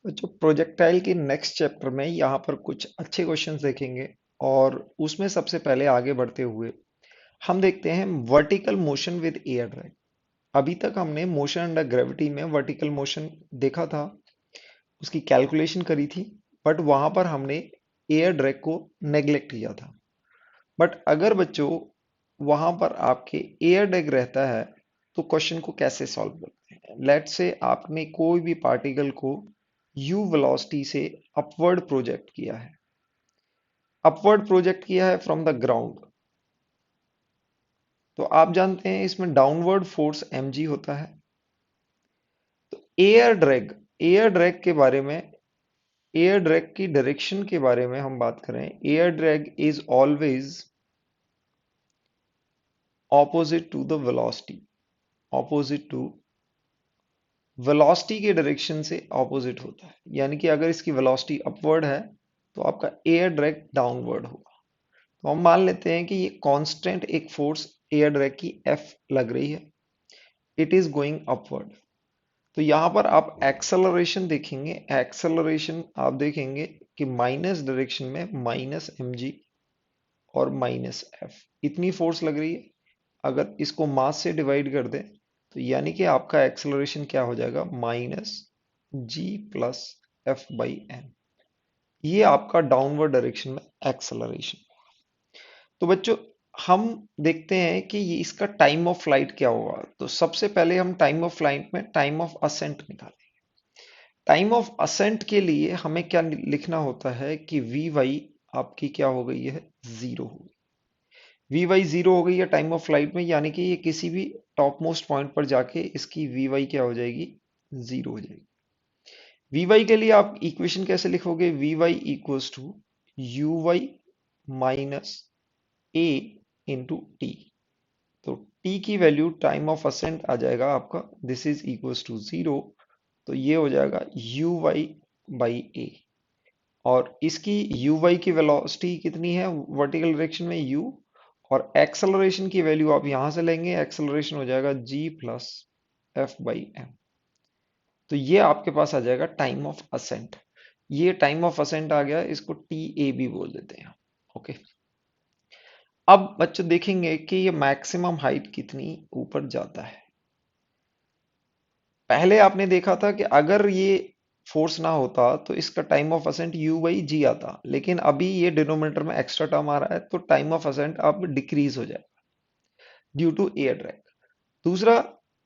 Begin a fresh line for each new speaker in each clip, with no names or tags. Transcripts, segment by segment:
जो प्रोजेक्टाइल के next chapter में यहाँ पर कुछ अच्छे क्वेश्चंस देखेंगे और उसमें सबसे पहले आगे बढ़ते हुए हम देखते हैं vertical motion with air drag. अभी तक हमने मोशन अंडर ग्रेविटी में वर्टिकल मोशन देखा था, उसकी कैलकुलेशन करी थी, बट वहां पर हमने एयर ड्रैग को नेग्लेक्ट किया था। बट अगर बच्चों वहां पर आपके एयर ड्रैग रहता है तो क्वेश्चन को कैसे सॉल्व करते हैं? लेट से आपने कोई भी पार्टिकल को u वेलोसिटी से अपवर्ड प्रोजेक्ट किया है, अपवर्ड प्रोजेक्ट किया है फ्रॉम द ग्राउंड। तो आप जानते हैं इसमें डाउनवर्ड फोर्स mg होता है। तो एयर ड्रैग के बारे में, एयर ड्रैग की डायरेक्शन के बारे में हम बात करें, air drag is always opposite to the velocity, opposite to velocity के डायरेक्शन से ऑपोजिट होता है। यानी कि अगर इसकी वेलोसिटी अपवर्ड है तो आपका एयर ड्रैग डाउनवर्ड होगा। तो हम मान लेते हैं कि ये कांस्टेंट एक फोर्स एयर ड्रैग की F लग रही है, इट इज गोइंग अपवर्ड। तो यहां पर आप एक्सेलरेशन देखेंगे, एक्सेलरेशन आप देखेंगे कि माइनस डायरेक्शन में माइनस mg और माइनस F इतनी फोर्स लग रही है। अगर इसको मास से डिवाइड कर दें तो यानी कि आपका एक्सेलरेशन क्या हो जाएगा, minus g plus f by m. ये आपका डाउनवर्ड डायरेक्शन में एक्सेलरेशन। तो बच्चों हम देखते हैं कि ये इसका टाइम ऑफ फ्लाइट क्या होगा। तो सबसे पहले हम टाइम ऑफ फ्लाइट में टाइम ऑफ असेंट निकालें। टाइम ऑफ असेंट के लिए हमें क्या लिखना होता है कि वी वाई आपकी क्या हो गई है, जीरो हो गई। वी वाई जीरो हो गई है टाइम ऑफ फ्लाइट में, यानी कि ये किसी भी टॉप मोस्ट पॉइंट पर जाके इसकी वी वाई क्या हो जाएगी, जीरो हो जाएगी। वी वाई के लिए आप इक्वेशन कैसे लिखोगे, v y equals to u y minus a into t. तो टी की वैल्यू टाइम ऑफ असेंट आ जाएगा आपका, this is equals to zero. तो ये हो जाएगा यू वाई बाई ए। और इसकी यू वाई की वेलोसिटी कितनी है वर्टिकल डायरेक्शन में, u, और एक्सेलरेशन की वैल्यू आप यहां से लेंगे, एक्सेलरेशन हो जाएगा g plus f by m. तो ये आपके पास आ जाएगा टाइम ऑफ असेंट। ये टाइम ऑफ असेंट आ गया, इसको टी ए भी बोल देते हैं। ओके, अब बच्चों देखेंगे कि ये मैक्सिमम हाइट कितनी ऊपर जाता है। पहले आपने देखा था कि अगर ये फोर्स ना होता तो इसका time of ascent u by g आता, लेकिन अभी ये डिनोमिनेटर में एक्स्ट्रा टर्म आ रहा है तो टाइम ऑफ असेंट अब डिक्रीज हो जाएगा ड्यू टू एयर ड्रैग। दूसरा,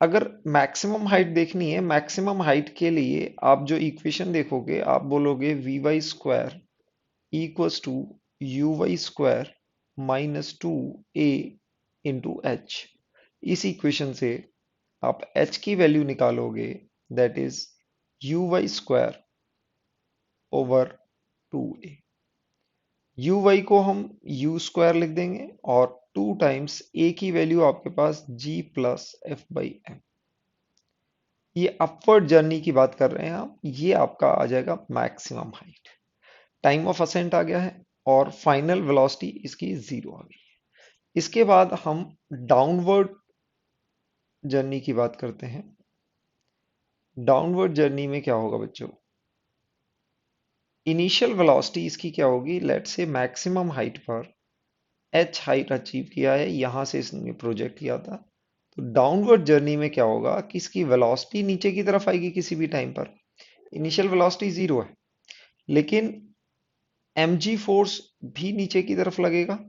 अगर मैक्सिमम हाइट देखनी है, मैक्सिमम हाइट के लिए आप जो इक्वेशन देखोगे आप बोलोगे v y square equals to u y square minus two a into h. इस इक्वेशन से आप h की वैल्यू निकालोगे, that is u y square over two a. U y को हम यू स्क्वायर लिख देंगे और टू टाइम्स ए की वैल्यू आपके पास जी प्लस एफ बाई एम। ये अपवर्ड जर्नी की बात कर रहे हैं हम, ये आपका आ जाएगा maximum height. Time of ascent आ गया है और फाइनल वेलोसिटी इसकी जीरो आ गई है। इसके बाद हम डाउनवर्ड जर्नी की बात करते हैं। डाउनवर्ड जर्नी में क्या होगा बच्चों, इनिशियल वेलोसिटी इसकी क्या होगी, लेट से मैक्सिमम हाइट पर h हाइट अचीव किया है, यहां से इसने प्रोजेक्ट किया था। तो डाउनवर्ड जर्नी में क्या होगा कि इसकी वेलोसिटी नीचे की तरफ आएगी किसी भी टाइम पर। इनिशियल वेलोसिटी जीरो है, लेकिन mg फोर्स भी नीचे की तरफ लगेगा,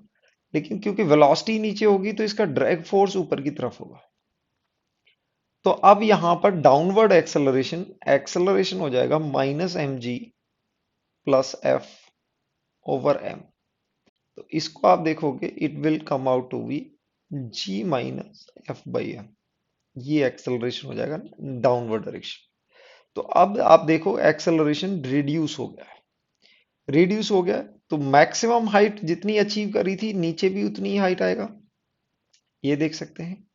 लेकिन क्योंकि वेलोसिटी नीचे होगी तो इसका ड्रैग फोर्स ऊपर की तरफ होगा। तो अब यहां पर डाउनवर्ड एक्सेलरेशन, एक्सेलरेशन हो जाएगा minus mg plus f over m. तो इसको आप देखोगे it will come out to be g minus f by m. ये एक्सेलरेशन हो जाएगा डाउनवर्ड डायरेक्शन। तो अब आप देखो एक्सेलरेशन रिड्यूस हो गया है, रिड्यूस हो गया। तो मैक्सिमम हाइट जितनी अचीव करी थी नीचे भी उतनी ही हाइट आएगा, ये देख सकते हैं।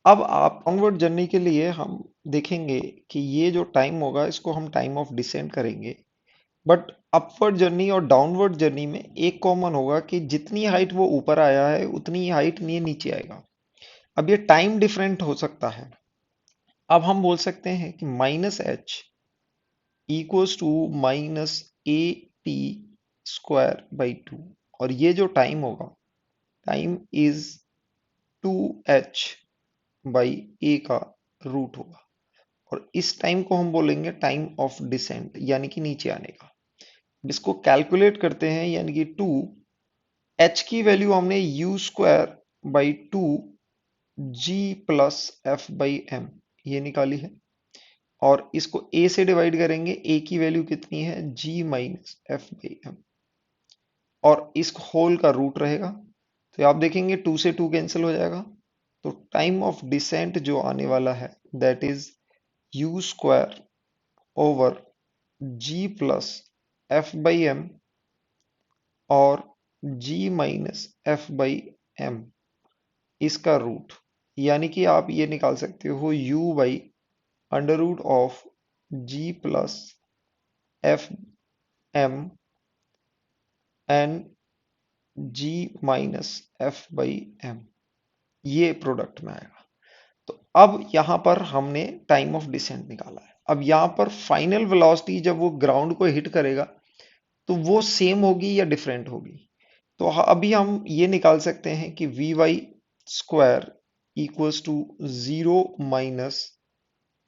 अब आप डाउनवर्ड जर्नी के लिए हम देखेंगे कि ये जो टाइम होगा इसको हम टाइम ऑफ डिसेंट करेंगे। बट अपवर्ड जर्नी और डाउनवर्ड जर्नी में एक कॉमन होगा कि जितनी हाइट वो ऊपर आया है उतनी हाइट ये नीचे आएगा। अब ये टाइम डिफरेंट हो सकता है। अब हम बोल सकते हैं कि minus h equals to minus a t square by 2। और ये जो टाइम होगा, टाइम इज 2h बाई ए का रूट होगा। और इस टाइम को हम बोलेंगे टाइम ऑफ डिसेंट, यानी कि नीचे आने का। इसको कैलकुलेट करते हैं, यानी कि 2h की वैल्यू हमने u square by 2g plus f by m ये निकाली है। और इसको a से डिवाइड करेंगे, a की वैल्यू कितनी है, g minus f by m, और इस होल का रूट रहेगा। तो आप देखेंगे 2 से 2 कैंसिल हो जाएगा। तो टाइम ऑफ डिसेंट जो आने वाला है that is u square over g plus f by m और g minus f by m इसका रूट, यानी कि आप ये निकाल सकते हो u by under root of g plus f m and g minus f by m, ये प्रोडक्ट में आएगा। तो अब यहां पर हमने टाइम ऑफ डिसेंट निकाला है। अब यहां पर फाइनल वेलोसिटी जब वो ग्राउंड को हिट करेगा तो वो सेम होगी या डिफरेंट होगी। तो अभी हम ये निकाल सकते हैं कि v y square equals to 0 minus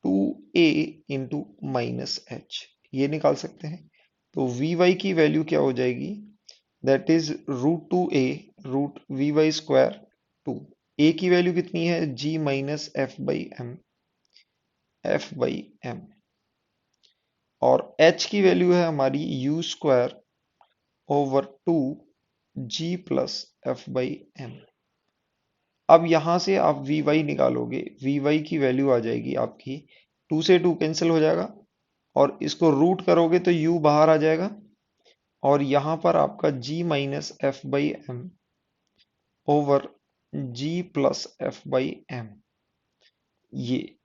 2a into minus h, ये निकाल सकते हैं। तो वी वाई की वैल्यू क्या हो जाएगी, that is root 2a root v y square 2। a की वैल्यू कितनी है, g minus f by m, और h की वैल्यू है हमारी u square over 2g plus f by m. अब यहां से आप वी वाई निकालोगे, वी वाई की वैल्यू आ जाएगी आपकी, 2 से 2 कैंसिल हो जाएगा, और इसको रूट करोगे तो u बाहर आ जाएगा, और यहां पर आपका g minus f by m over g plus f by m, ये।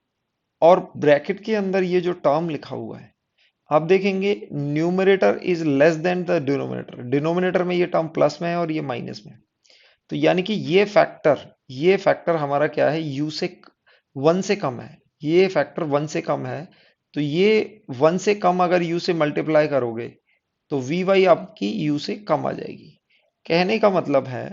और ब्रैकेट के अंदर ये जो टर्म लिखा हुआ है, आप देखेंगे numerator is less than the denominator, denominator में ये टर्म प्लस में है और ये माइनस में है। तो यानी कि ये फैक्टर हमारा क्या है, u से 1 से कम है, ये फैक्टर 1 से कम है। तो ये 1 से कम अगर u से मल्टीप्लाई करोगे तो vy आपकी u से कम आ जाएगी। कहने का मतलब है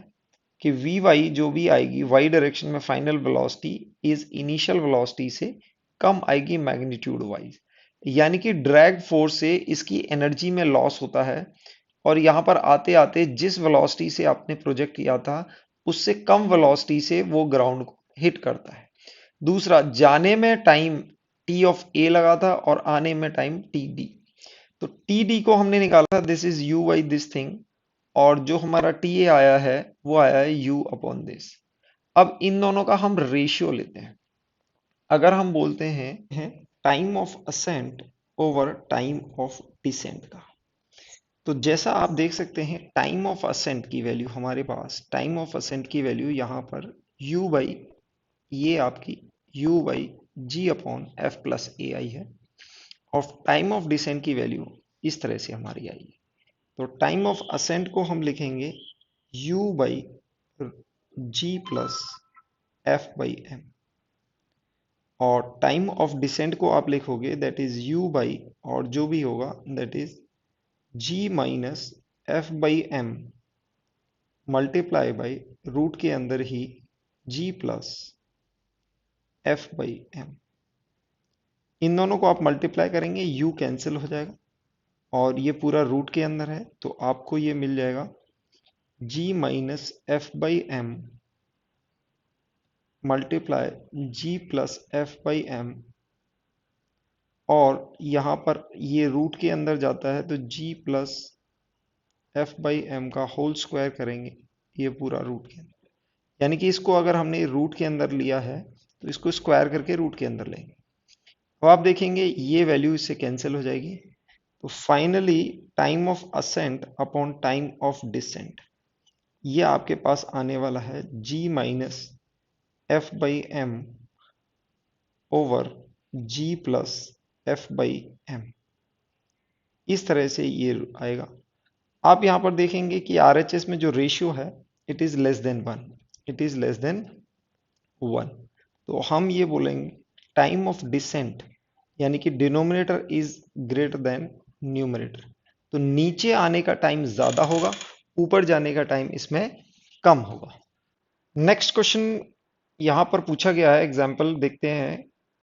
कि vy जो भी आएगी y डायरेक्शन में final velocity is initial velocity से कम आएगी मैग्नीट्यूड वाइज, यानी कि ड्रैग फोर्स से इसकी एनर्जी में लॉस होता है, और यहां पर आते आते जिस वेलोसिटी से आपने प्रोजेक्ट किया था उससे कम वेलोसिटी से वो ग्राउंड को हिट करता है। दूसरा, जाने में टाइम टी ऑफ ए लगा था और आने में टाइम टी डी। तो टी डी को हमने निकाला था, this is you by this thing, और जो हमारा टी ए आया है वो आया है यू अपॉन दिस। अब इन दोनों का हम रेशियो लेते हैं। अगर हम बोलते हैं time of ascent over time of descent का, तो जैसा आप देख सकते हैं टाइम ऑफ असेंट की वैल्यू हमारे पास, टाइम ऑफ असेंट की वैल्यू यहाँ पर u बाई, ये आपकी u by g upon f plus a I है, और टाइम ऑफ डिसेंट की वैल्यू इस तरह से हमारी आई है। तो टाइम ऑफ असेंट को हम लिखेंगे u by g plus f by m, और टाइम ऑफ डिसेंट को आप लिखोगे दैट इज u बाई, और जो भी होगा that is g minus f by m multiply by root के अंदर ही g plus f by m. इन दोनों को आप मल्टीप्लाई करेंगे, u कैंसिल हो जाएगा, और ये पूरा रूट के अंदर है, तो आपको ये मिल जाएगा g minus f by m multiply g plus f by m, और यहाँ पर ये रूट के अंदर जाता है तो g plus f by m का होल स्क्वायर करेंगे, ये पूरा रूट के अंदर, यानी कि इसको अगर हमने रूट के अंदर लिया है तो इसको स्क्वायर करके रूट के अंदर लेंगे। तो आप देखेंगे ये वैल्यू इससे कैंसिल हो जाएगी। तो finally time of ascent upon time of descent, ये आपके पास आने वाला है g minus f by m over g plus f by m, इस तरह से ये आएगा। आप यहां पर देखेंगे कि RHS में जो रेशियो है it is less than 1, it is less than 1। तो हम ये बोलेंगे टाइम ऑफ डिसेंट, यानी कि denominator is greater than numerator, तो नीचे आने का टाइम ज्यादा होगा, ऊपर जाने का टाइम इसमें कम होगा। नेक्स्ट क्वेश्चन यहां पर पूछा गया है, एग्जाम्पल देखते हैं।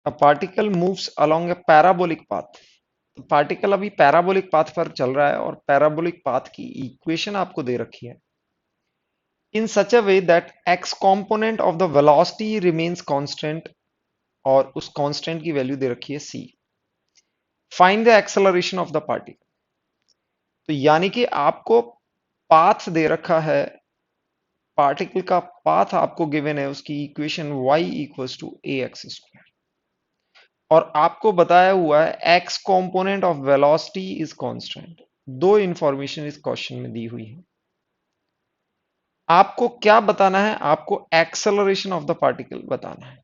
A particle moves along A parabolic path. तो पार्टिकल अभी पैराबोलिक पाथ पर चल रहा है और पैराबोलिक पाथ की इक्वेशन आपको दे रखी है। In such a way that x component of the velocity remains constant, और उस कांस्टेंट की वैल्यू दे रखी है C. Find the acceleration of the particle. तो यानी कि आपको पाथ दे रखा है, पार्टिकल का पाथ आपको गिवन है, उसकी equation y equals to a x square, और आपको बताया हुआ है x component of velocity is constant. दो इंफॉर्मेशन इस क्वेश्चन में दी हुई है। आपको क्या बताना है? आपको एक्सेलरेशन ऑफ द पार्टिकल बताना है।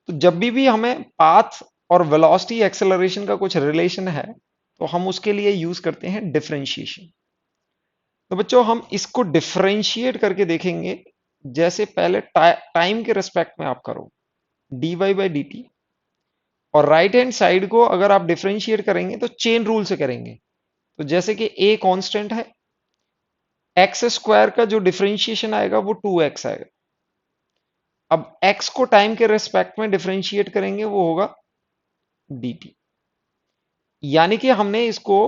तो जब भी हमें पाथ और वेलोसिटी एक्सेलरेशन का कुछ रिलेशन है, तो हम उसके लिए यूज करते हैं डिफरेंशिएशन। तो बच्चों हम इसको डिफरेंशिएट करके देखेंगे। जैसे पहले टाइम के रिस्पेक्ट में आप करो dy बाई डी टी, और राइट हैंड साइड को अगर आप डिफरेंशिएट करेंगे तो चेन रूल से करेंगे। तो जैसे कि a कांस्टेंट है, एक्स स्क्वायर का जो डिफरेंशिएशन आएगा वो 2x आएगा। अब x को टाइम के रेस्पेक्ट में डिफरेंशिएट करेंगे, वो होगा dt। यानी कि हमने इसको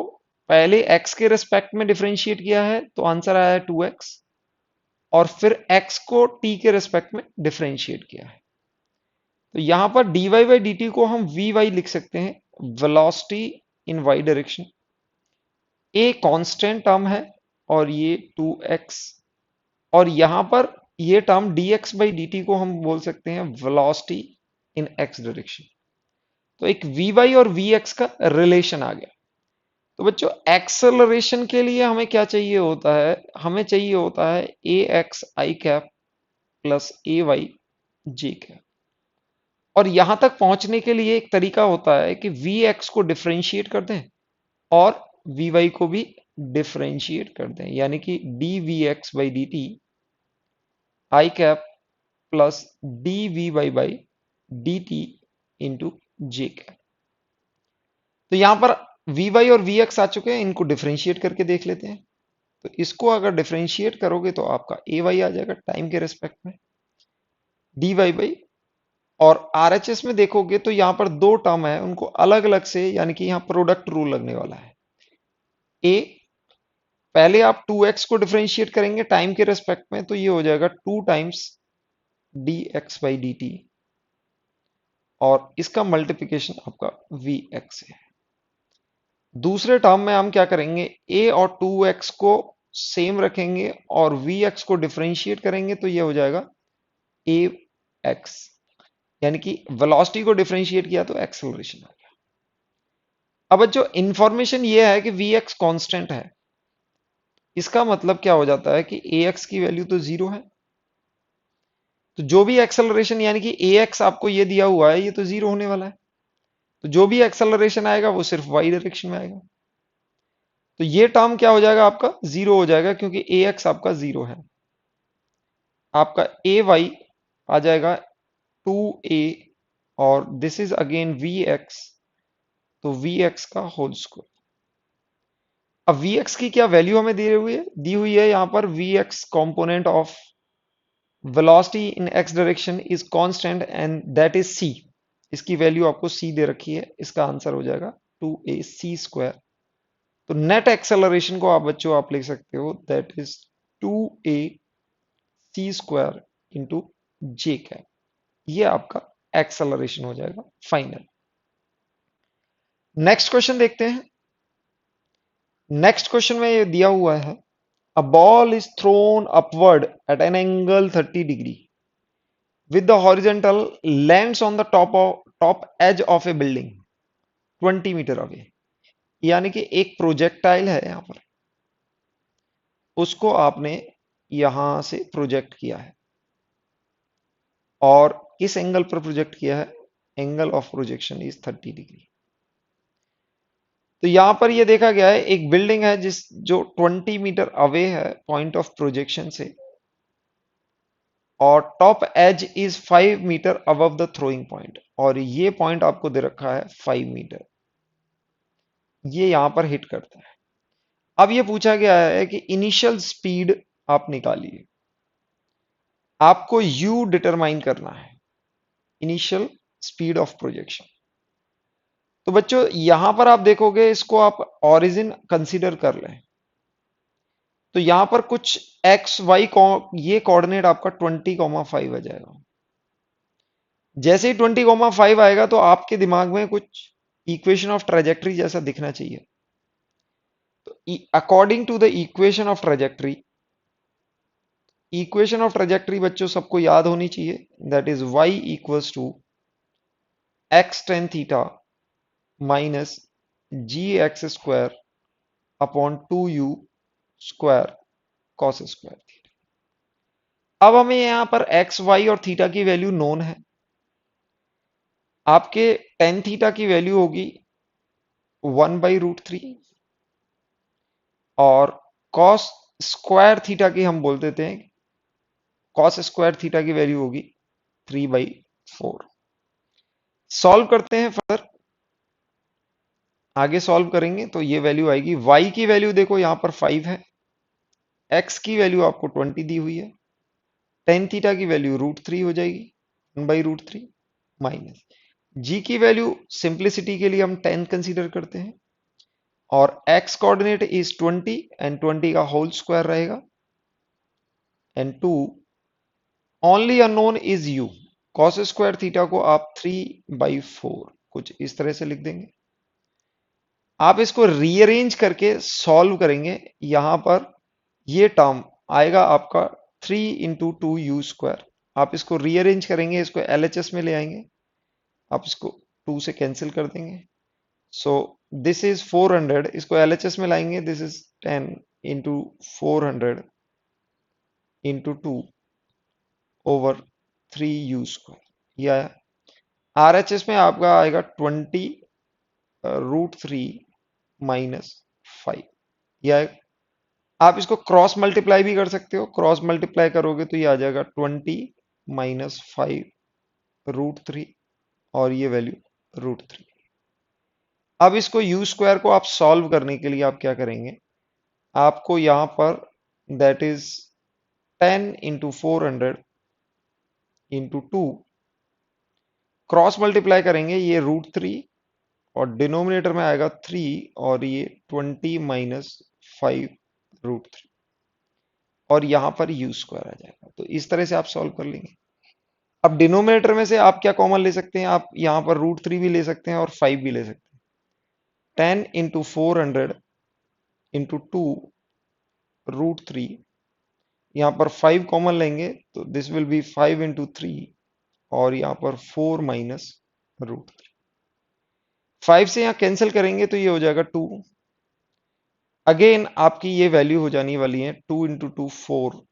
पहले x के रेस्पेक्ट में डिफरेंशिएट किया है, तो आंसर आया है 2x, और फिर x को t के रेस्पेक्ट में डिफरेंशिएट किया है। तो यहां पर dy बाई डी टी को हम vy लिख सकते हैं, velocity in y direction. a constant term है और ये 2x, और यहां पर ये term dx by d T को हम बोल सकते हैं वेलोसिटी इन x डायरेक्शन। तो एक vy और vx का रिलेशन आ गया। तो बच्चों एक्सेलरेशन के लिए हमें क्या चाहिए होता है? हमें चाहिए होता है ए एक्स आई कैप प्लस ए वाई जे कैप। और यहां तक पहुंचने के लिए एक तरीका होता है कि वी एक्स को डिफरेंशिएट कर दें और वी वाई को भी डिफरेंशिएट कर दें, यानी कि d v x by d t i cap plus d v y by d t into j cap. तो यहां पर वी वाई और वी एक्स आ चुके हैं, इनको डिफरेंशिएट करके देख लेते हैं। तो इसको अगर डिफरेंशिएट करोगे तो आपका ए वाई आ जाएगा टाइम के रिस्पेक्ट में, डी वाई बाई, और आरएचएस में देखोगे तो यहां पर दो टर्म है, उनको अलग अलग से, यानी कि यहां प्रोडक्ट रूल लगने वाला है। ए, पहले आप 2x को डिफरेंशिएट करेंगे टाइम के रिस्पेक्ट में, तो ये हो जाएगा 2 times D x by d T, और इसका मल्टीप्लीकेशन आपका वी एक्स है। दूसरे टर्म में हम क्या करेंगे, a और 2x को सेम रखेंगे और vx को डिफरेंशिएट करेंगे, तो ये हो जाएगा ax, यानी कि वेलोसिटी को डिफरेंशिएट किया तो एक्सेलरेशन आ गया। अब जो इंफॉर्मेशन ये है कि vx कांस्टेंट है, इसका मतलब क्या हो जाता है कि ax की वैल्यू तो जीरो है, तो जो भी एक्सेलरेशन, यानी कि ax आपको ये दिया हुआ है, ये तो जीरो होने वाला है, तो जो भी एक्सेलरेशन आएगा वो सिर्फ y डायरेक्शन में आएगा। तो ये टर्म क्या हो जाएगा? आपका जीरो हो जाएगा, क्योंकि ax आपका जीरो है। आपका ए वाई आ जाएगा 2a, और this is again v x, तो वी एक्स का होल स्क्वायर। अब वी एक्स की क्या वैल्यू हमें दी हुई है यहां पर, v x component of velocity in x direction is constant and that is c. इसकी वैल्यू आपको सी दे रखी है, इसका आंसर हो जाएगा 2a सी स्क्वायर। तो नेट एक्सेलरेशन को आप बच्चों आप लिख सकते हो, that is 2a c square into j cap. ये आपका एक्सेलरेशन हो जाएगा फाइनल। नेक्स्ट क्वेश्चन देखते हैं। नेक्स्ट क्वेश्चन में ये दिया हुआ है, a ball is thrown upward at an angle 30 degree with the horizontal lands on the top edge of a building 20 metre away. यानी कि एक प्रोजेक्टाइल है यहां पर, उसको आपने यहां से प्रोजेक्ट किया है, और किस एंगल पर प्रोजेक्ट किया है? Angle of projection is 30 degree. तो यहां पर ये देखा गया है, एक बिल्डिंग है जो 20 मीटर अवे है पॉइंट ऑफ प्रोजेक्शन से, और top edge is 5 metre above the throwing point, और ये पॉइंट आपको दे रखा है 5 मीटर, ये यहां पर हिट करता है। अब ये पूछा गया है कि इनिशियल स्पीड आप निकालिए, आपको u डिटरमाइन करना है, इनिशियल स्पीड ऑफ प्रोजेक्शन। तो बच्चों यहां पर आप देखोगे, इसको आप ओरिजिन कंसीडर कर लें, तो यहां पर कुछ एक्स वाई ये कोऑर्डिनेट आपका 20,5 आ जाएगा। जैसे ही 20,5 आएगा तो आपके दिमाग में कुछ इक्वेशन ऑफ ट्रेजेक्टरी जैसा दिखना चाहिए। तो according to the equation of trajectory बच्चों सबको याद होनी चाहिए, that is y equals to x tan theta minus g x square upon 2u square cos square theta. अब हमें यहां पर एक्स वाई और थीटा की वैल्यू नोन है। आपके टेन थीटा की वैल्यू होगी 1/√3, और कॉस स्क्वायर थीटा की हम बोल देते हैं, कॉस स्क्वायर थीटा की वैल्यू होगी 3/4। सॉल्व करते हैं फर्दर, आगे सॉल्व करेंगे तो ये वैल्यू आएगी। y की वैल्यू देखो यहां पर 5 है, x की वैल्यू आपको 20 दी हुई है, टेन थीटा की वैल्यू √3 हो जाएगी, 1/√3 माइनस g की वैल्यू सिंप्लिसिटी के लिए हम 10 कंसीडर करते हैं, और x कोऑर्डिनेट इज 20 एंड 20 का होल स्क्वायर रहेगा, and 2 only unknown is u। Cos square theta को आप 3/4 कुछ इस तरह से लिख देंगे। आप इसको रीअरेंज करके सॉल्व करेंगे, यहां पर ये टर्म आएगा आपका 3 × 2u²। आप इसको रीअरेंज करेंगे, इसको LHS में ले आएंगे, आप इसको 2 से कैंसिल कर देंगे। सो दिस इज 400, इसको LHS में लाएंगे, दिस इज 10 × 400 × 2 ओवर 3u²। यह आया। RHS में आपका आएगा 20 √3 माइनस 5। यह आएगा। आप इसको क्रॉस मल्टीप्लाई भी कर सकते हो, क्रॉस मल्टीप्लाई करोगे तो ये आ जाएगा 20 माइनस 5 √3, और ये वैल्यू √3। अब इसको u² को आप सॉल्व करने के लिए आप क्या करेंगे, आपको यहां पर दैट इज 10 × 400 × 2 क्रॉस मल्टीप्लाई करेंगे, ये √3 और डिनोमिनेटर में आएगा 3, और ये 20 माइनस 5 √3, और यहां पर u² आ जाएगा। तो इस तरह से आप सॉल्व कर लेंगे। अब डिनोमिनेटर में से आप क्या कॉमन ले सकते हैं, आप यहां पर √3 भी ले सकते हैं और 5 भी ले सकते हैं। 10 × 400 × 2 √3, यहां पर 5 कॉमन लेंगे तो दिस विल बी 5 × 3, और यहां पर 4 माइनस √3। 5 से यहां कैंसिल करेंगे तो ये हो जाएगा 2। अगेन आपकी ये वैल्यू हो जाने वाली है 2 × 2 4,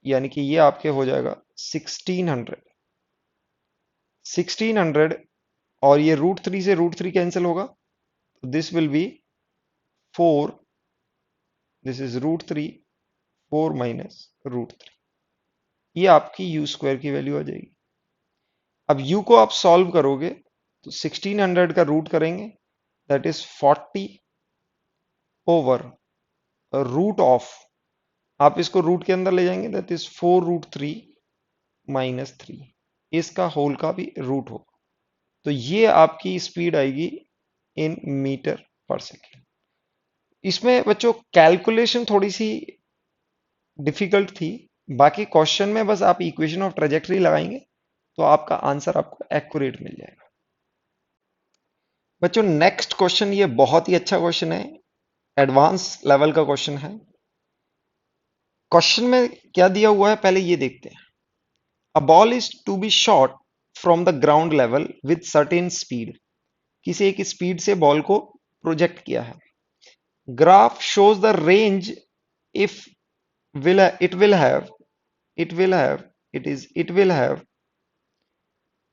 यानी कि ये आपके हो जाएगा 1600, और ये √3 से √3 कैंसिल होगा, तो this will B 4, this is √3, 4 minus √3, ये आपकी u² की वैल्यू आ जाएगी। अब u को आप सॉल्व करोगे तो 1600 का रूट करेंगे, that is 40 over root of, आप इसको रूट के अंदर ले जाएंगे, दैट इज 4 √3 माइनस 3, इसका होल का भी रूट होगा। तो ये आपकी स्पीड आएगी इन मीटर पर सेकेंड। इसमें बच्चों कैलकुलेशन थोड़ी सी डिफिकल्ट थी, बाकी क्वेश्चन में बस आप इक्वेशन ऑफ ट्रेजेक्टरी लगाएंगे तो आपका आंसर आपको एक्यूरेट मिल जाएगा। बच्चों नेक्स्ट क्वेश्चन ये बहुत ही अच्छा क्वेश्चन है, एडवांस लेवल का क्वेश्चन है। क्वेश्चन में क्या दिया हुआ है पहले ये देखते हैं। A ball is to be shot from the ground level with certain speed, किसी एक स्पीड से बॉल को प्रोजेक्ट किया है। Graph shows the range if will it will have it will have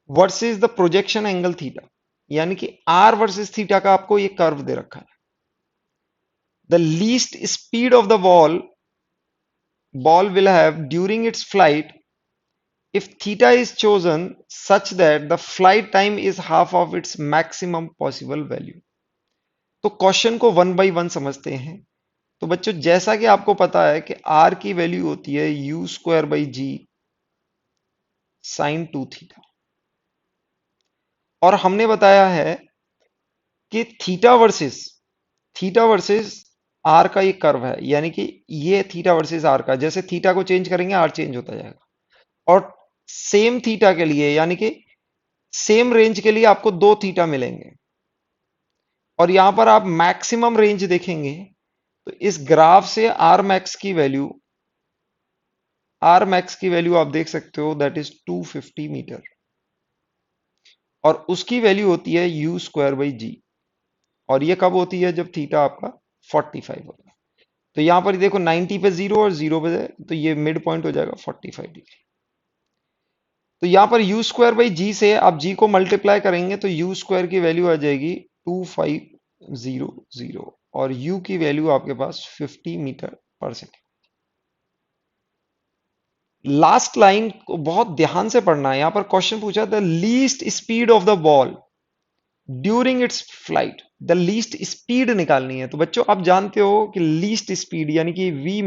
versus the projection angle theta, यानी कि r versus theta का आपको ये कर्व दे रखा है। The least speed of the ball will have during its flight if theta is chosen such that the flight time is half of its maximum possible value। तो question को one by one समझते हैं। तो बच्चों जैसा कि आपको पता है कि आर की वैल्यू होती है u square by g sine 2 theta, और हमने बताया है कि थीटा वर्सेस आर का ये कर्व है, यानी कि ये थीटा वर्सेस आर का, जैसे थीटा को चेंज करेंगे आर चेंज होता जाएगा। और सेम थीटा के लिए यानी कि सेम रेंज के लिए आपको 2 थीटा मिलेंगे। और यहां पर आप मैक्सिमम रेंज देखेंगे तो इस ग्राफ से आर मैक्स की वैल्यू आप देख सकते हो, दैट इज 250 मीटर, और उसकी वैल्यू होती है यू स्क्वायर बाई जी। और ये कब होती है? जब थीटा आपका 45 होगा। तो यहां पर देखो 90 पे जीरो और जीरो पे तो ये मिड पॉइंट हो जाएगा 45 डिग्री। तो यहां पर यू स्क्वायर बाई जी से आप जी को मल्टीप्लाई करेंगे तो यू स्क्वायर की वैल्यू आ जाएगी 2500, और यू की वैल्यू आपके पास 50 मीटर पर सेकेंड। लास्ट लाइन को बहुत ध्यान से पढ़ना है। यहां पर क्वेश्चन पूछा the least speed of the ball during its flight, the least speed निकालनी है। तो बच्चों आप जानते हो कि लीस्ट स्पीड यानी कि वी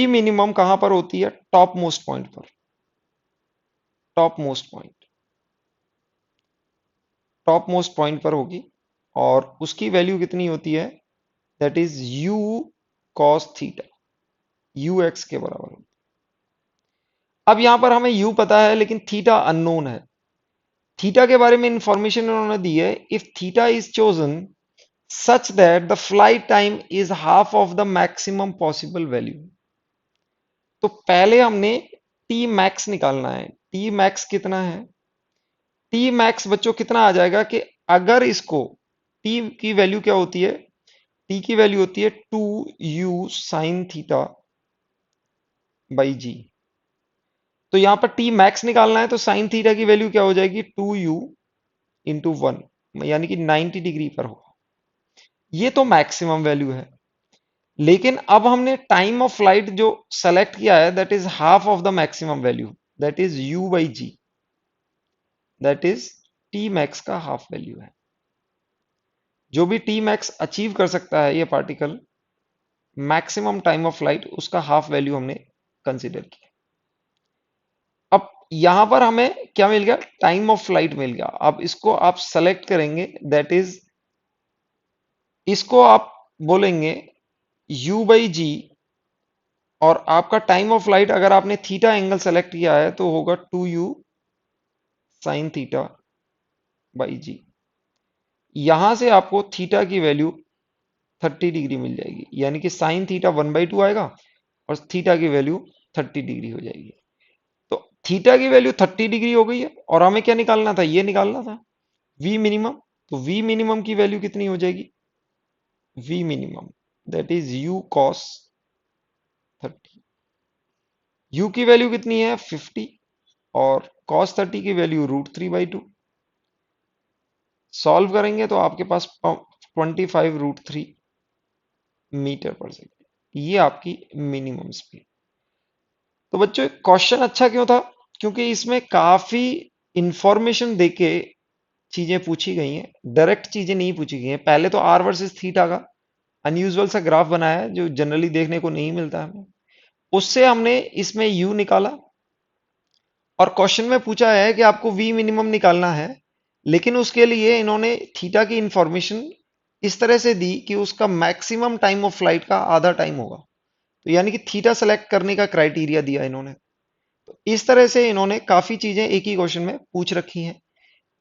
मिनिमम कहां पर होती है? टॉप मोस्ट पॉइंट पर। Top most point top most point पर होगी, और उसकी वैल्यू कितनी होती है? That is u cos theta, you x के बराबर होती है। अब यहां पर हमें यू पता है लेकिन थीटा अननोन है। थीटा के बारे में इंफॉर्मेशन उन्होंने दी है, if theta is chosen such that the flight time is half of the maximum possible value. तो पहले हमने टी मैक्स निकालना है। टी मैक्स कितना है? टी मैक्स बच्चों कितना आ जाएगा कि अगर इसको, टी की वैल्यू क्या होती है? टी की वैल्यू होती है 2u साइन थीटा बाई जी। तो यहां पर टी मैक्स निकालना है तो साइन थीटा की वैल्यू क्या हो जाएगी? 2u इंटू वन, यानी कि 90 डिग्री पर होगा। ये तो मैक्सिमम वैल्यू है, लेकिन अब हमने टाइम ऑफ फ्लाइट जो सेलेक्ट किया है that is half of the maximum value, that is u by g, that is t max का हाफ वैल्यू है। जो भी टी मैक्स अचीव कर सकता है ये particle maximum time of flight, उसका हाफ वैल्यू हमने कंसीडर किया। अब यहां पर हमें क्या मिल गया? टाइम ऑफ फ्लाइट मिल गया। अब इसको आप सेलेक्ट करेंगे, दैट इज इसको आप बोलेंगे u बाई जी, और आपका टाइम ऑफ फ्लाइट अगर आपने थीटा एंगल सेलेक्ट किया है तो होगा 2u साइन थीटा बाई जी। यहां से आपको थीटा की वैल्यू 30 डिग्री मिल जाएगी, यानी कि साइन थीटा 1/2 आएगा और थीटा की वैल्यू 30 डिग्री हो जाएगी। तो थीटा की वैल्यू 30 डिग्री हो गई है, और हमें क्या निकालना था? ये निकालना था वी मिनिमम। तो वी मिनिमम की वैल्यू कितनी हो जाएगी? V minimum that is u cos 30। U की वैल्यू कितनी है? 50, और कॉस 30 की वैल्यू √3/2। सॉल्व करेंगे तो आपके पास 25 √3 मीटर पर सेकेंड, ये आपकी मिनिमम स्पीड। तो बच्चों क्वेश्चन अच्छा क्यों था? क्योंकि इसमें काफी इंफॉर्मेशन देके चीजें पूछी गई हैं, डायरेक्ट चीजें नहीं पूछी गई हैं। पहले तो आर वर्सेस थीटा का अनयूजुअल सा ग्राफ बनाया है जो जनरली देखने को नहीं मिलता हमें, उससे हमने इसमें यू निकाला, और क्वेश्चन में पूछा है कि आपको वी मिनिमम निकालना है, लेकिन उसके लिए इन्होंने थीटा की इंफॉर्मेशन इस तरह से दी कि उसका मैक्सिमम टाइम ऑफ फ्लाइट का आधा टाइम होगा। तो यानी कि थीटा सेलेक्ट करने का क्राइटेरिया दिया इन्होंने। तो इस तरह से इन्होंने काफी चीजें एक ही क्वेश्चन में पूछ रखी हैं।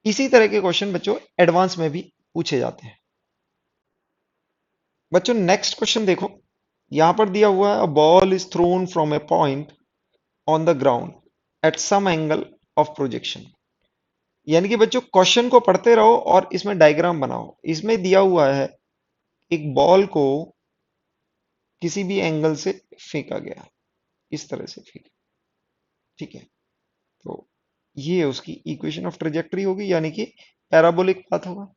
इसी तरह के क्वेश्चन बच्चों एडवांस में भी पूछे जाते हैं। बच्चों नेक्स्ट क्वेश्चन देखो, यहां पर दिया हुआ है, a ball is thrown from a point on the ground at some angle of projection. यानी कि बच्चों क्वेश्चन को पढ़ते रहो और इसमें डायग्राम बनाओ। इसमें दिया हुआ है एक बॉल को किसी भी एंगल से फेंका गया, इस तरह से फेंका, ठीक है। तो ये उसकी इक्वेशन ऑफ ट्रेजेक्टरी होगी, यानी कि पैराबोलिक पाथ होगा।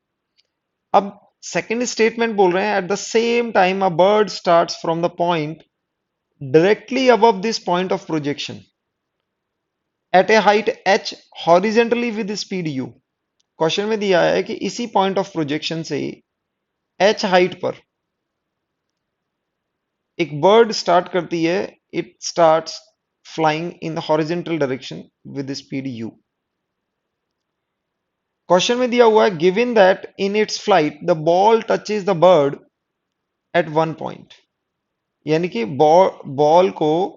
अब सेकंड स्टेटमेंट बोल रहे हैं, at the same time a bird starts from the point directly above this point of projection. At a height h horizontally with speed u। Question में दिया है कि इसी पॉइंट ऑफ प्रोजेक्शन से h हाइट पर एक बर्ड स्टार्ट करती है, it starts flying in the horizontal direction with speed u। Question में दिया हुआ है given that in its flight the ball touches the bird at one point, यानी कि बॉल को,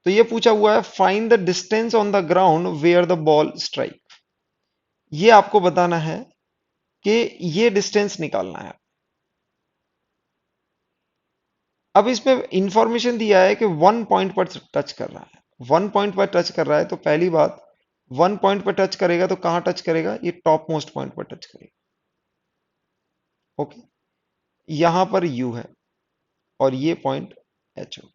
तो ये पूछा हुआ है find the distance on the ground where the ball strike. ये आपको बताना है कि ये डिस्टेंस निकालना है। अब इसमें इंफॉर्मेशन दिया है कि वन पॉइंट पर टच कर रहा है, वन पॉइंट पर टच कर रहा है, तो पहली बात वन पॉइंट पर टच करेगा तो कहां टच करेगा, ये टॉप मोस्ट पॉइंट पर टच करेगा। ओके, यहां पर यू है और ये पॉइंट एच हो।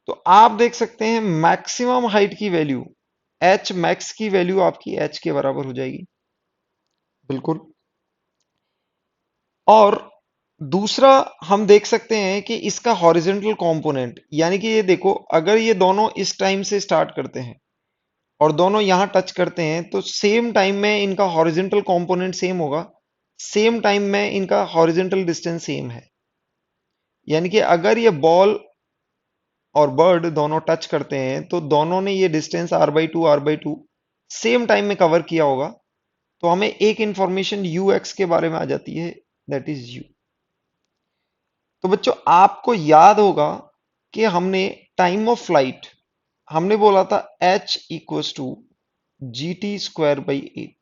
तो आप देख सकते हैं मैक्सिमम हाइट की वैल्यू, एच मैक्स की वैल्यू आपकी एच के बराबर हो जाएगी, बिल्कुल। और दूसरा हम देख सकते हैं कि इसका हॉरिजेंटल कंपोनेंट, यानी कि ये देखो अगर ये दोनों इस टाइम से स्टार्ट करते हैं और दोनों यहां टच करते हैं तो सेम टाइम में इनका हॉरिजेंटल कंपोनेंट सेम होगा, सेम टाइम में इनका हॉरिजेंटल डिस्टेंस सेम है। यानी कि अगर ये बॉल और बर्ड दोनों टच करते हैं तो दोनों ने ये डिस्टेंस r/2 सेम टाइम में कवर किया होगा, तो हमें एक इंफॉर्मेशन यू एक्स के बारे में आ जाती है, दैट इज यू। तो बच्चों आपको याद होगा कि हमने टाइम ऑफ फ्लाइट, हमने बोला था h equals to GT² / 8,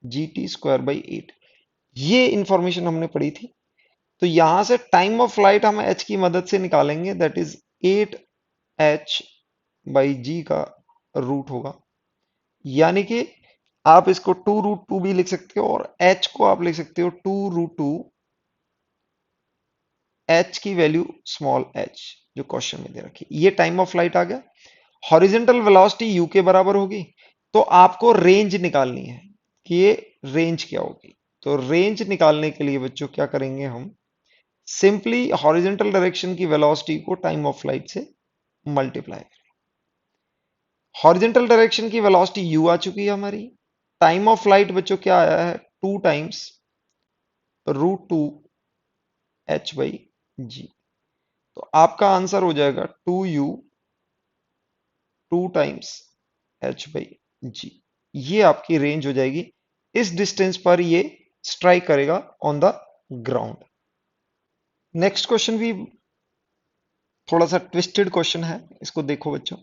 GT² / 8, ये इंफॉर्मेशन हमने पढ़ी थी। तो यहां से टाइम ऑफ फ्लाइट हम h की मदद से निकालेंगे, दैट इज 8h/g का रूट होगा। यानी कि आप इसको 2√2 भी लिख सकते हो और h को आप लिख सकते हो 2√2, h की वैल्यू स्मॉल h जो क्वेश्चन में दे रखी है। ये टाइम ऑफ फ्लाइट आ गया। हॉरिजेंटल वेलोसिटी u के बराबर होगी, तो आपको रेंज निकालनी है कि ये रेंज क्या होगी। तो रेंज निकालने के लिए बच्चों क्या करेंगे, हम सिंपली हॉरिजेंटल डायरेक्शन की वेलोसिटी को टाइम ऑफ फ्लाइट से मल्टीप्लाई करें। हॉरिजेंटल डायरेक्शन की वेलोसिटी u आ चुकी है हमारी, टाइम ऑफ फ्लाइट बच्चों क्या आया है, 2 टाइम्स √2 h/g। तो आपका आंसर हो जाएगा 2u 2 टाइम्स h/g। ये आपकी रेंज हो जाएगी, इस डिस्टेंस पर ये स्ट्राइक करेगा on the ground. Next question भी थोड़ा सा ट्विस्टेड क्वेश्चन है, इसको देखो बच्चों।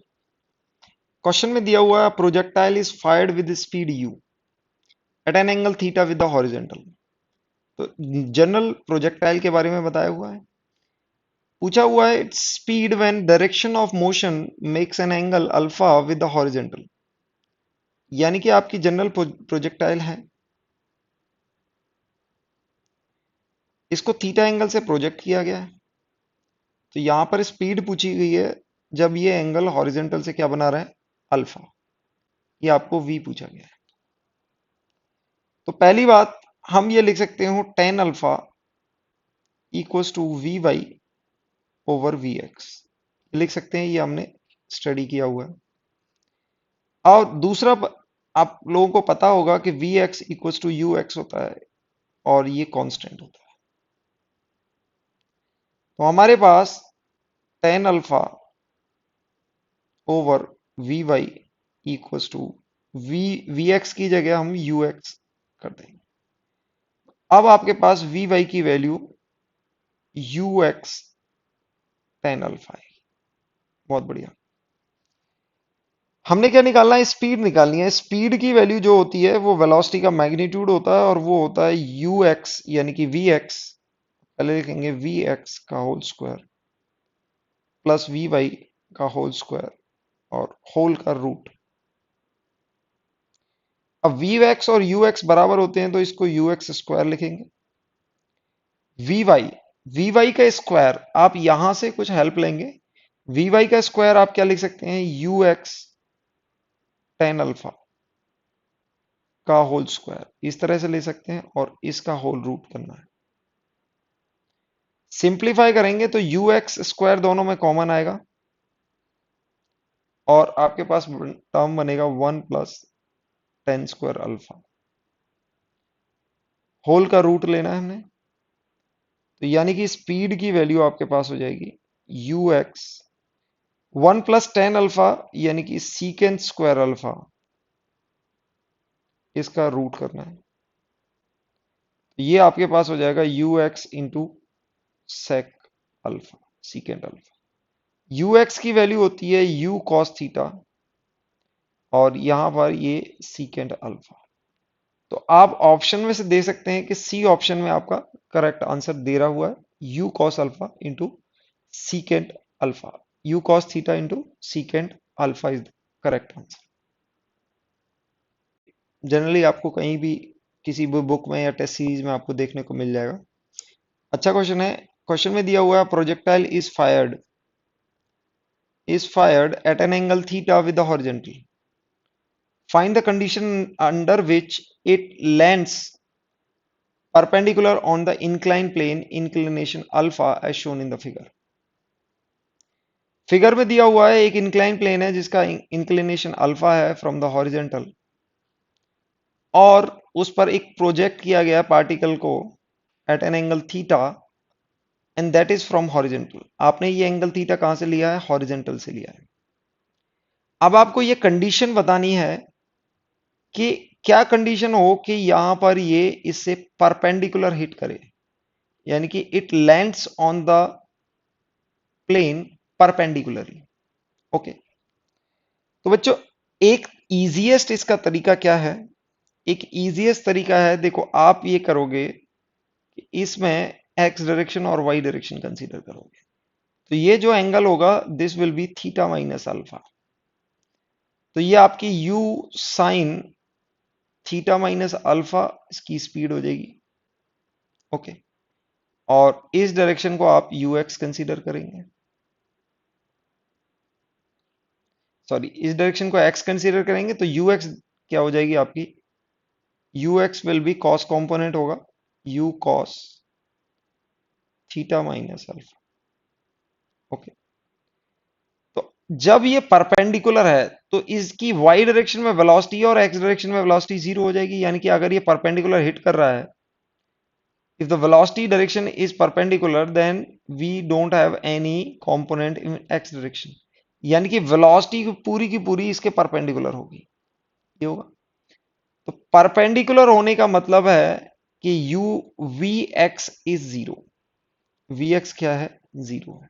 क्वेश्चन में दिया हुआ है projectile is fired with speed u at an angle theta with the horizontal. तो जनरल प्रोजेक्टाइल के बारे में बताया हुआ है, पूछा हुआ है its speed when direction of motion makes an angle alpha with the horizontal. यानी कि आपकी जनरल प्रोजेक्टाइल है, इसको थीटा एंगल से प्रोजेक्ट किया गया है, तो यहां पर स्पीड पूछी गई है जब ये एंगल हॉरिजेंटल से क्या बना रहा है, अल्फा। ये आपको v पूछा गया है। तो पहली बात हम ये लिख सकते हो ten alpha equals to Vy/Vx, लिख सकते हैं, ये हमने स्टडी किया हुआ है। और दूसरा आप लोगों को पता होगा कि Vx इक्वल्स टू Ux होता है और ये कांस्टेंट होता है। तो हमारे पास tan alpha over Vy equals to Vx की जगह हम Ux कर देंगे। अब आपके पास Vy की वैल्यू Ux टेन अल्फा है। बहुत बढ़िया। हमने क्या निकालना है, स्पीड निकालनी है। स्पीड की वैल्यू जो होती है वो वेलोसिटी का मैग्नीट्यूड होता है और वो होता है Ux, यानी कि Vx, पहले लिखेंगे Vx का होल स्क्वायर प्लस Vy का होल स्क्वायर और होल का रूट। अब Vx और Ux बराबर होते हैं तो इसको Ux स्क्वायर लिखेंगे। Vy का स्क्वायर आप यहां से कुछ हेल्प लेंगे, Vy का स्क्वायर आप क्या लिख सकते हैं, Ux टेन अल्फा का होल स्क्वायर इस तरह से ले सकते हैं और इसका होल रूट करना है। सिंप्लीफाई करेंगे तो Ux स्क्वायर दोनों में कॉमन आएगा और आपके पास टर्म बनेगा 1 + tan² अल्फा। होल का रूट लेना है हमने, तो यानी कि स्पीड की वैल्यू आपके पास हो जाएगी यू एक्स 1 + tan अल्फा, यानी कि sec²अल्फा, इसका रूट करना है। तो ये आपके पास हो जाएगा u x into sec alpha, secant alpha. U x की वैल्यू होती है यू कॉस थीटा, और यहां पर ये सीकेंट अल्फा। तो आप ऑप्शन में से दे सकते हैं कि सी ऑप्शन में आपका करेक्ट आंसर दे रहा हुआ है, you cos alpha into secant alpha, you cos theta into secant alpha is the correct answer. Generally आपको कहीं भी किसी भी बुक में या टेस्ट सीरीज में आपको देखने को मिल जाएगा। अच्छा क्वेश्चन है। क्वेश्चन में दिया हुआ है projectile is fired eight an angle theta with the horizontal, find the condition under which it lands perpendicular on the inclined plane inclination alpha as shown in the figure। Figure में दिया हुआ है एक incline plane है जिसका inclination alpha है from the horizontal, और उस पर एक प्रोजेक्ट किया गया पार्टिकल को at an angle theta, and that is from horizontal. आपने ये एंगल थीटा कहां से लिया है? हॉरिजेंटल से लिया है। अब आपको ये कंडीशन बतानी है कि क्या कंडीशन हो कि यहां पर ये इससे परपेंडिकुलर हिट करे, यानी कि it lands on the plane perpendicularly. Okay, तो बच्चों एक इजीएस्ट इसका तरीका क्या है? एक इजीएस्ट तरीका है, देखो आप ये करोगे कि इसमें एक्स डायरेक्शन और वाई डायरेक्शन कंसीडर करोगे, तो ये जो एंगल होगा this will be theta minus alpha. तो ये आपकी u sine theta minus alpha इसकी स्पीड हो जाएगी। ओके, और इस डायरेक्शन को आप यू एक्स कंसीडर करेंगे, सॉरी इस डायरेक्शन को एक्स कंसीडर करेंगे, तो यू एक्स क्या हो जाएगी आपकी? U x will be cos component होगा, u cos theta minus alpha. Okay, तो जब ये परपेंडिकुलर है तो इसकी वाई डायरेक्शन में वेलोसिटी और एक्स डायरेक्शन में वेलोसिटी जीरो हो जाएगी, यानी कि अगर ये परपेंडिकुलर हिट कर रहा है, if the velocity direction is perpendicular then we don't have any component in x direction, यानी कि वेलोसिटी की पूरी इसके परपेंडिकुलर होगी, ये होगा। तो परपेंडिकुलर होने का मतलब है कि u v x is zero, v x क्या है? जीरो है।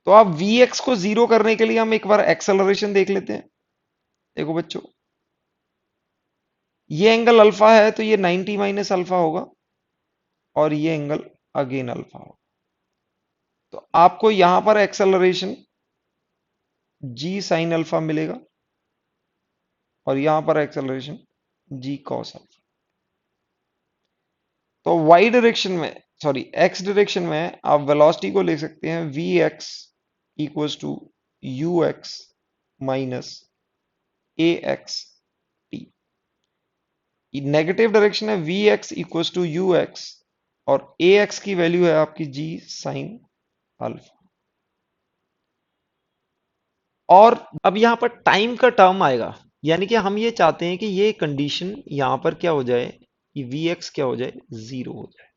तो आप वी एक्स को जीरो करने के लिए हम एक बार एक्सेलरेशन देख लेते हैं। देखो बच्चों, ये एंगल अल्फा है तो ये 90 माइनस अल्फा होगा, और ये एंगल अगेन अल्फा होगा। तो आपको यहां पर एक्सेलरेशन जी साइन अल्फा मिलेगा, और यहां पर एक्सेलरेशन जी कॉस अल्फा। तो वाई डायरेक्शन में, सॉरी एक्स डायरेक्शन में आप वेलोसिटी को ले सकते हैं v x equals to u x minus a x t. Negative direction है v x equals to u x, और ए एक्स की वैल्यू है आपकी जी साइन अल्फा। और अब यहां पर टाइम का टर्म आएगा, यानी कि हम ये चाहते हैं कि ये कंडीशन यहां पर क्या हो जाए कि वी एक्स क्या हो जाए? जीरो हो जाए।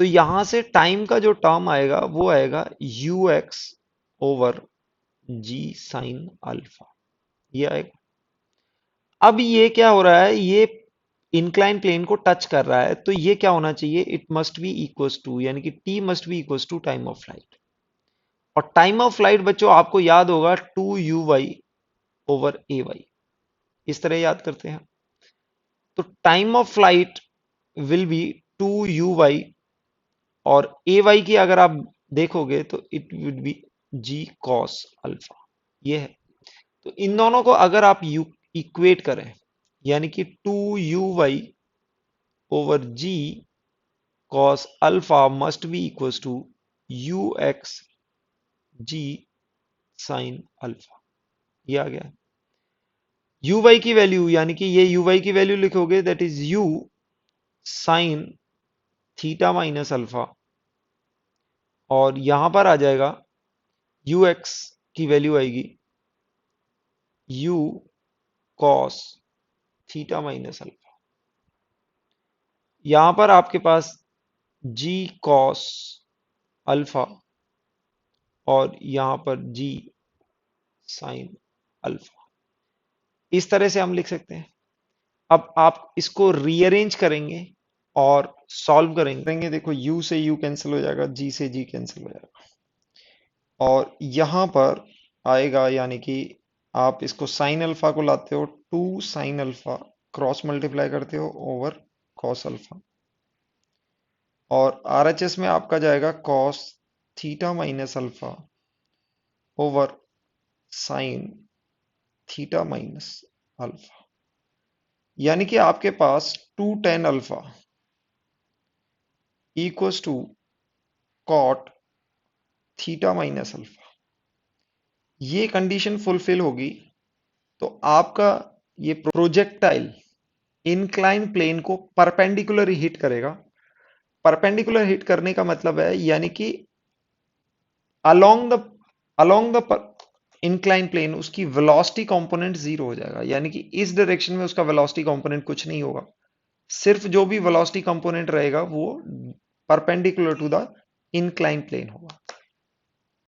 तो यहां से टाइम का जो टर्म आएगा वो आएगा u x over g sine alpha, ये आएगा। अब ये क्या हो रहा है? ये इंक्लाइन प्लेन को टच कर रहा है, तो ये क्या होना चाहिए? It must be equals to, यानी कि t must be equals to time of flight. और टाइम ऑफ फ्लाइट बच्चों आपको याद होगा 2u ओवर ए वाई, इस तरह याद करते हैं। तो time of flight will be 2u, और ए वाई की अगर आप देखोगे तो it will be g cos alpha, ये है। तो इन दोनों को अगर आप इक्वेट करें, यानी कि 2u over g cos alpha must be equals to u x g sine alpha, ये आ गया। यू वाई की वैल्यू, यानी कि ये यू वाई की वैल्यू लिखोगे that is you sine theta minus alpha, और यहां पर आ जाएगा यू एक्स की वैल्यू आएगी u cos theta minus alpha. यहां पर आपके पास g cos अल्फा और यहां पर g sin अल्फा, इस तरह से हम लिख सकते हैं। अब आप इसको रीअरेंज करेंगे और सॉल्व करेंगे, देखो u से u कैंसिल हो जाएगा, g से g कैंसिल हो जाएगा, और यहां पर आएगा, यानी कि आप इसको साइन अल्फा को लाते हो, 2 साइन अल्फा क्रॉस मल्टीप्लाई करते हो ओवर कॉस अल्फा, और आरएचएस में आपका जाएगा cos theta minus alpha over sine theta minus alpha, यानी कि आपके पास 2 tan alpha equals to cot theta minus alpha. ये कंडीशन फुलफिल होगी तो आपका ये प्रोजेक्टाइल इंक्लाइन प्लेन को परपेंडिकुलर हिट करेगा। परपेंडिकुलर हिट करने का मतलब है यानी कि along the along the incline plane उसकी वेलोसिटी कंपोनेंट जीरो हो जाएगा, यानी कि इस डायरेक्शन में उसका वेलोसिटी कंपोनेंट कुछ नहीं होगा, सिर्फ जो भी वेलोसिटी कंपोनेंट रहेगा वो perpendicular to the incline plane होगा।